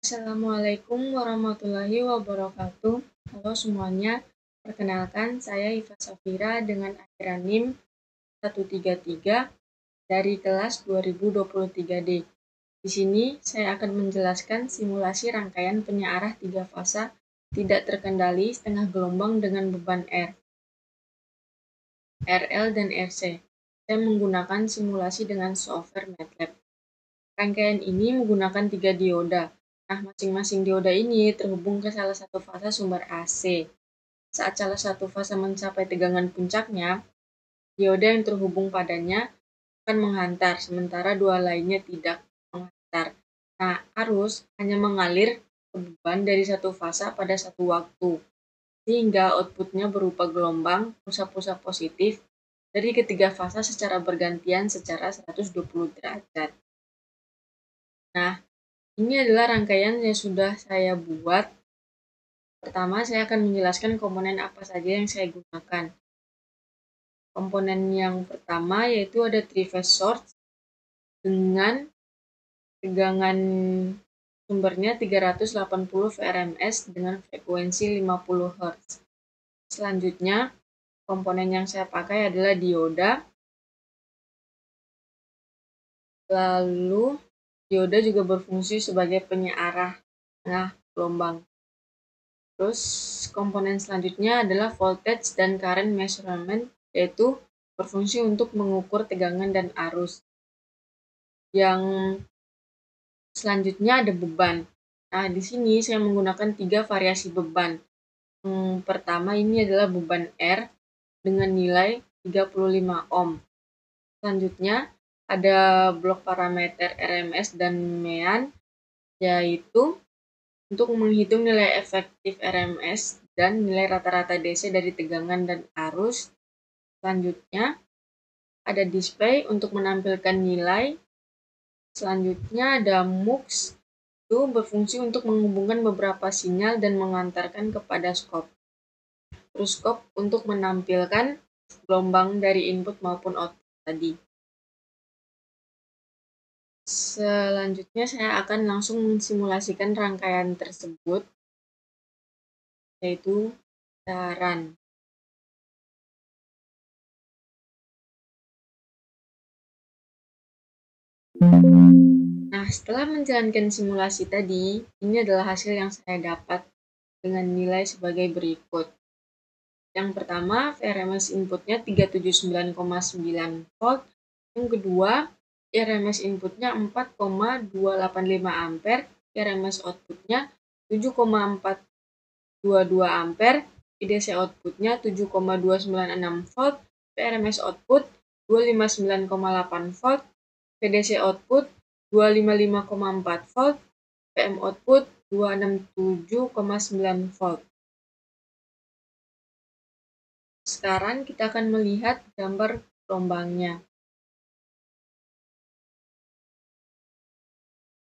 Assalamualaikum warahmatullahi wabarakatuh. Halo semuanya, perkenalkan saya Iva Safira dengan akhiran NIM 133 dari kelas 2023D. Di sini saya akan menjelaskan simulasi rangkaian penyearah 3 fasa tidak terkendali setengah gelombang dengan beban R, RL, dan RC. Saya menggunakan simulasi dengan software MATLAB. Rangkaian ini menggunakan 3 dioda. Nah, masing-masing dioda ini terhubung ke salah satu fasa sumber AC. Saat salah satu fasa mencapai tegangan puncaknya, dioda yang terhubung padanya akan menghantar, sementara dua lainnya tidak menghantar. Nah, arus hanya mengalir ke beban dari satu fasa pada satu waktu, sehingga outputnya berupa gelombang pulsa-pulsa positif dari ketiga fasa secara bergantian secara 120 derajat. Nah, ini adalah rangkaian yang sudah saya buat. Pertama, saya akan menjelaskan komponen apa saja yang saya gunakan. Komponen yang pertama yaitu ada 3-phase source dengan tegangan sumbernya 380 VRMS dengan frekuensi 50 Hz. Selanjutnya, komponen yang saya pakai adalah dioda. Lalu, dioda juga berfungsi sebagai penyearah tengah gelombang. Terus komponen selanjutnya adalah voltage dan current measurement, yaitu berfungsi untuk mengukur tegangan dan arus. Yang selanjutnya ada beban. Nah, di sini saya menggunakan 3 variasi beban. Pertama ini adalah beban R dengan nilai 35 ohm. Selanjutnya ada blok parameter RMS dan MEAN, yaitu untuk menghitung nilai efektif RMS dan nilai rata-rata DC dari tegangan dan arus. Selanjutnya, ada display untuk menampilkan nilai. Selanjutnya ada MUX, itu berfungsi untuk menghubungkan beberapa sinyal dan mengantarkan kepada skop. Terus skop untuk menampilkan gelombang dari input maupun output tadi. Selanjutnya saya akan langsung mensimulasikan rangkaian tersebut, yaitu run. Nah, setelah menjalankan simulasi tadi, ini adalah hasil yang saya dapat dengan nilai sebagai berikut. Yang pertama, VRMS inputnya 379,9 volt. Yang kedua, RMS inputnya 4,285 ampere, RMS outputnya 7,422 ampere, IDC outputnya 7,296 volt, VRMS output 259,8 volt, VDC output 255,4 volt, PM output 267,9 volt. Sekarang kita akan melihat gambar gelombangnya.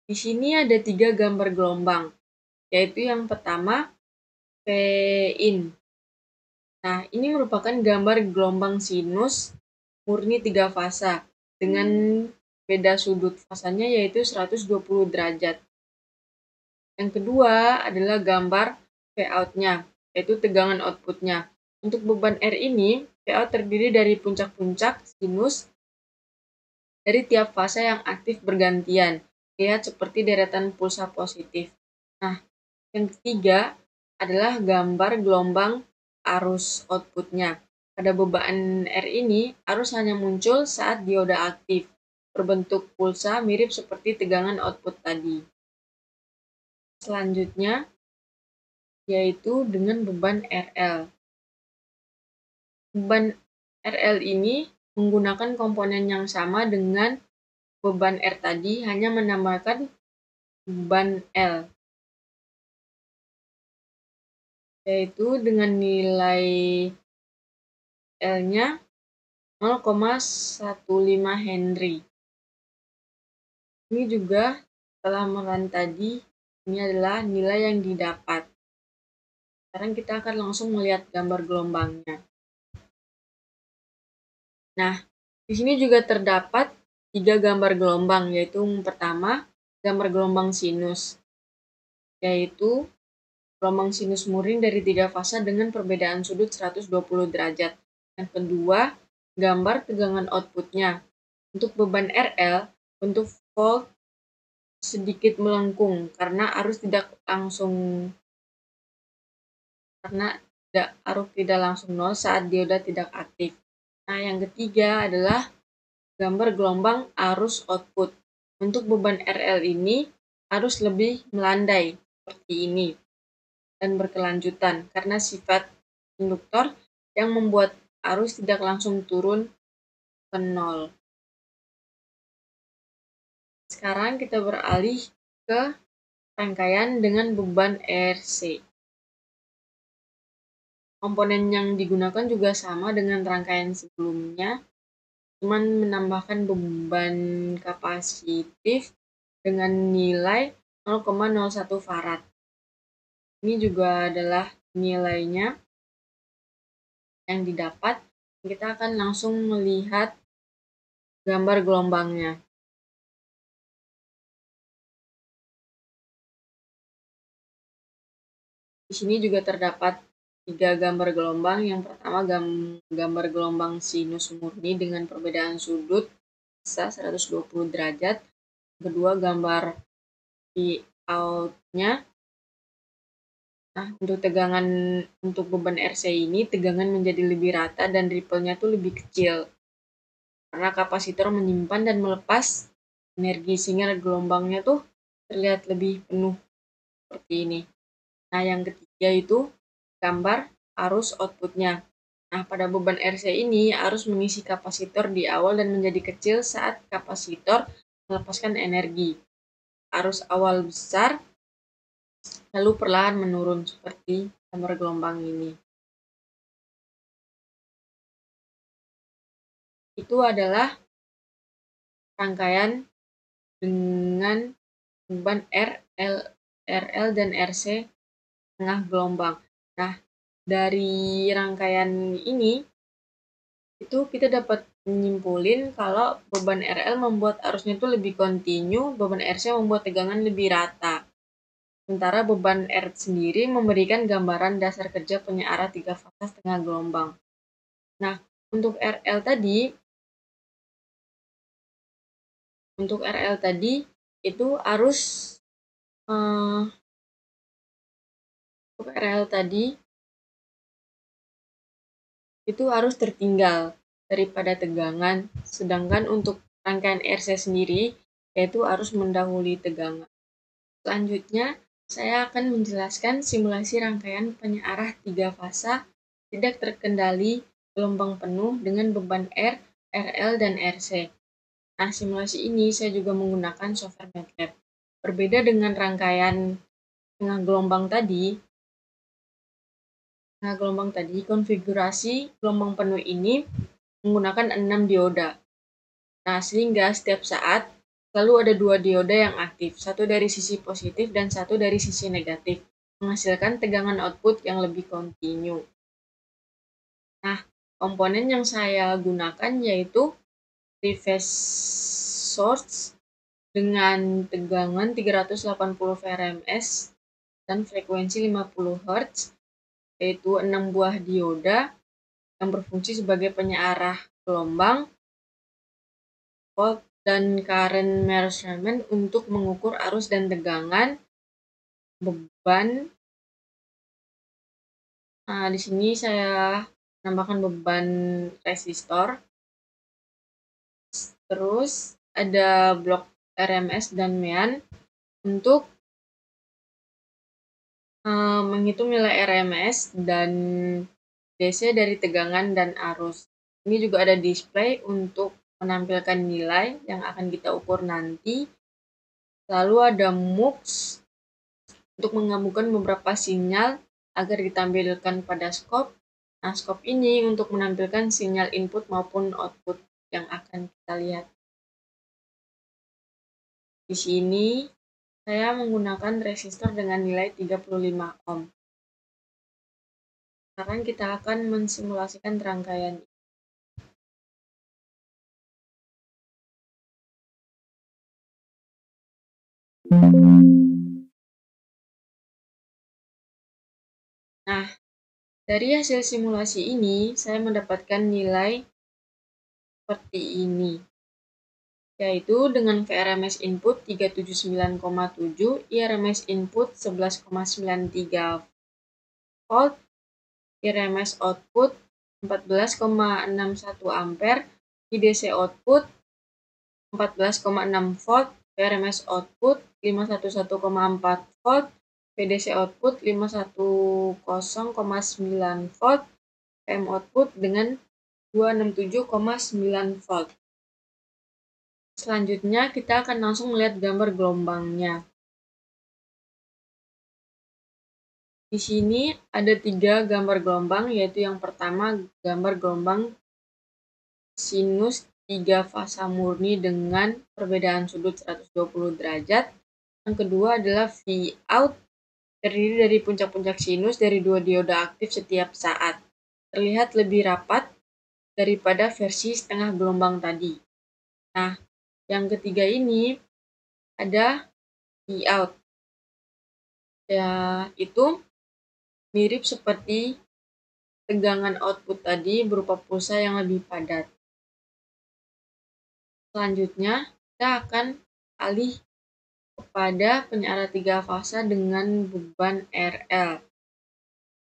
Di sini ada 3 gambar gelombang, yaitu yang pertama P-in. Nah, ini merupakan gambar gelombang sinus murni 3 fasa dengan beda sudut fasanya yaitu 120 derajat. Yang kedua adalah gambar P-out-nya, yaitu tegangan outputnya. Untuk beban R ini, P-out terdiri dari puncak-puncak sinus dari tiap fase yang aktif bergantian. Lihat seperti deretan pulsa positif. Nah, yang ketiga adalah gambar gelombang arus outputnya. Pada beban R ini, arus hanya muncul saat dioda aktif, berbentuk pulsa mirip seperti tegangan output tadi. Selanjutnya, yaitu dengan beban RL. Beban RL ini menggunakan komponen yang sama dengan beban R tadi, hanya menambahkan beban L, yaitu dengan nilai L-nya 0,15 Henry. Ini juga setelah merun tadi, ini adalah nilai yang didapat. Sekarang kita akan langsung melihat gambar gelombangnya. Nah, di sini juga terdapat 3 gambar gelombang, yaitu yang pertama gambar gelombang sinus. yaitu gelombang sinus murni dari 3 fasa dengan perbedaan sudut 120 derajat. Yang kedua, gambar tegangan outputnya. Untuk beban RL, bentuk volt sedikit melengkung karena arus tidak langsung nol saat dioda tidak aktif. Nah, yang ketiga adalah gambar gelombang arus output. Untuk beban RL ini arus lebih melandai seperti ini dan berkelanjutan karena sifat induktor yang membuat arus tidak langsung turun ke nol. Sekarang kita beralih ke rangkaian dengan beban RC. Komponen yang digunakan juga sama dengan rangkaian sebelumnya, cuman menambahkan beban kapasitif dengan nilai 0,01 farad. Ini juga adalah nilainya yang didapat. Kita akan langsung melihat gambar gelombangnya. Di sini juga terdapat 3 gambar gelombang. Yang pertama gambar gelombang sinus murni dengan perbedaan sudut 120 derajat. Kedua gambar di out-nya. Nah, untuk beban RC ini tegangan menjadi lebih rata dan ripple-nya tuh lebih kecil. Karena kapasitor menyimpan dan melepas energi sehingga gelombangnya tuh terlihat lebih penuh seperti ini. Nah, yang ketiga itu gambar arus outputnya. Nah, pada beban RC ini arus mengisi kapasitor di awal dan menjadi kecil saat kapasitor melepaskan energi. Arus awal besar lalu perlahan menurun seperti gambar gelombang ini. Itu adalah rangkaian dengan beban RL dan RC tengah gelombang. Nah, dari rangkaian ini itu kita dapat menyimpulin kalau beban RL membuat arusnya itu lebih kontinu, beban RC membuat tegangan lebih rata. Sementara beban R sendiri memberikan gambaran dasar kerja penyearah 3 fasa setengah gelombang. Nah, untuk RL tadi itu arus tertinggal daripada tegangan, sedangkan untuk rangkaian RC sendiri yaitu arus mendahului tegangan. Selanjutnya, saya akan menjelaskan simulasi rangkaian penyearah 3 fasa tidak terkendali gelombang penuh dengan beban R, RL, dan RC. Nah, simulasi ini saya juga menggunakan software MATLAB. Berbeda dengan rangkaian tengah gelombang tadi, konfigurasi gelombang penuh ini menggunakan 6 dioda. Nah, sehingga setiap saat selalu ada 2 dioda yang aktif, satu dari sisi positif dan satu dari sisi negatif, menghasilkan tegangan output yang lebih kontinu. Nah, komponen yang saya gunakan yaitu 3-phase source dengan tegangan 380 VRMS dan frekuensi 50 Hz, yaitu 6 buah dioda yang berfungsi sebagai penyearah gelombang, volt, dan current measurement untuk mengukur arus dan tegangan, beban. Nah, di sini saya menambahkan beban resistor. Terus ada blok RMS dan MEAN untuk menghitung nilai RMS dan DC dari tegangan dan arus. Ini juga ada display untuk menampilkan nilai yang akan kita ukur nanti. Lalu ada MUX untuk menggabungkan beberapa sinyal agar ditampilkan pada skop. Nah, skop ini untuk menampilkan sinyal input maupun output yang akan kita lihat. Di sini saya menggunakan resistor dengan nilai 35 ohm. Sekarang kita akan mensimulasikan rangkaian. Nah, dari hasil simulasi ini, saya mendapatkan nilai seperti ini, yaitu dengan VRMS input 379,7, IRMS input 11,93 volt, IRMS output 14,61 ampere, IDC output 14,6 volt, VRMS output 511,4 volt, VDC output 510,9 volt, PM output dengan 267,9 volt. Selanjutnya kita akan langsung melihat gambar gelombangnya. Di sini ada 3 gambar gelombang, yaitu yang pertama gambar gelombang sinus 3 fasa murni dengan perbedaan sudut 120 derajat. Yang kedua adalah Vout, terdiri dari puncak-puncak sinus dari 2 dioda aktif setiap saat. Terlihat lebih rapat daripada versi setengah gelombang tadi. Nah, yang ketiga ini ada Vout. Ya, itu mirip seperti tegangan output tadi berupa pulsa yang lebih padat. Selanjutnya, kita akan alih kepada penyara 3 fasa dengan beban RL.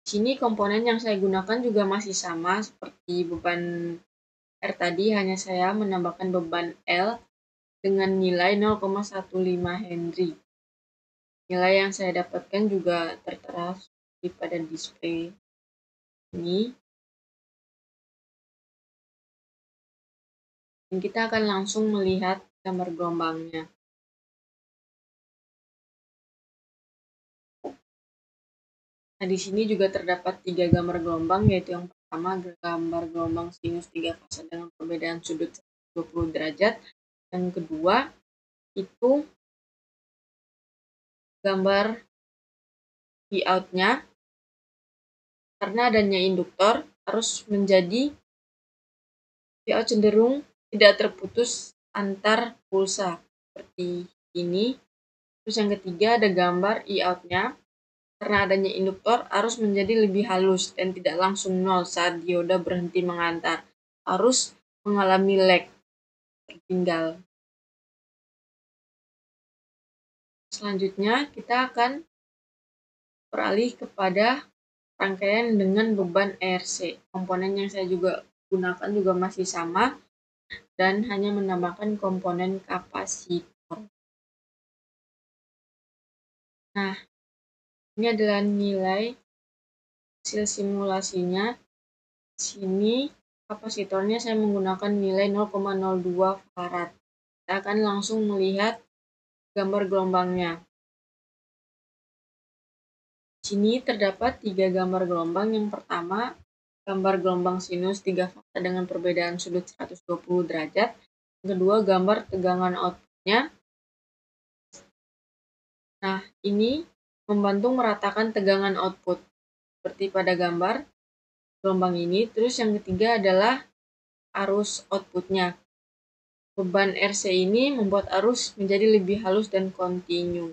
Di sini komponen yang saya gunakan juga masih sama seperti beban R tadi, hanya saya menambahkan beban L dengan nilai 0,15 Henry. Nilai yang saya dapatkan juga tertera di pada display ini. Dan kita akan langsung melihat gambar gelombangnya. Nah, di sini juga terdapat 3 gambar gelombang, yaitu yang pertama gambar gelombang sinus 3 fasa dengan perbedaan sudut 120 derajat. Yang kedua itu gambar Vout-nya. Karena adanya induktor, arus menjadi Vout cenderung tidak terputus antar pulsa seperti ini. Terus yang ketiga ada gambar Iout-nya. Karena adanya induktor, arus menjadi lebih halus dan tidak langsung nol saat dioda berhenti mengantar. Arus mengalami lag, tertinggal. Selanjutnya, kita akan beralih kepada rangkaian dengan beban ERC. Komponen yang saya juga gunakan juga masih sama dan hanya menambahkan komponen kapasitor. Nah, ini adalah nilai hasil simulasinya. Di sini kapasitornya saya menggunakan nilai 0,02 farad. Kita akan langsung melihat gambar gelombangnya. Di sini terdapat 3 gambar gelombang. Yang pertama, gambar gelombang sinus 3 fasa dengan perbedaan sudut 120 derajat. Yang kedua, gambar tegangan outputnya. Nah, ini membantu meratakan tegangan output seperti pada gambar gelombang ini. Terus yang ketiga adalah arus outputnya. Beban RC ini membuat arus menjadi lebih halus dan kontinu.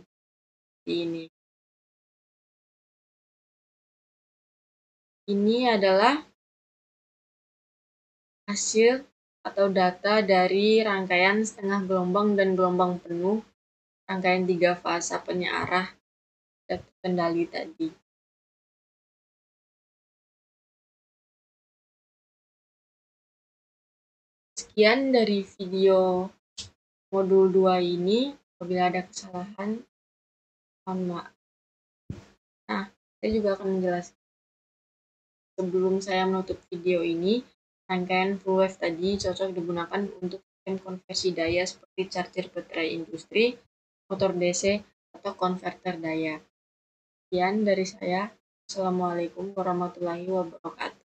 Ini adalah hasil atau data dari rangkaian setengah gelombang dan gelombang penuh rangkaian 3 fasa penyarah dan kendali tadi. Sekian dari video modul 2 ini. Apabila ada kesalahan, mohon maaf. Nah, saya juga akan menjelaskan sebelum saya menutup video ini, rangkaian full wave tadi cocok digunakan untuk sistem konversi daya seperti charger baterai industri, motor DC, atau konverter daya. Sekian dari saya. Assalamualaikum warahmatullahi wabarakatuh.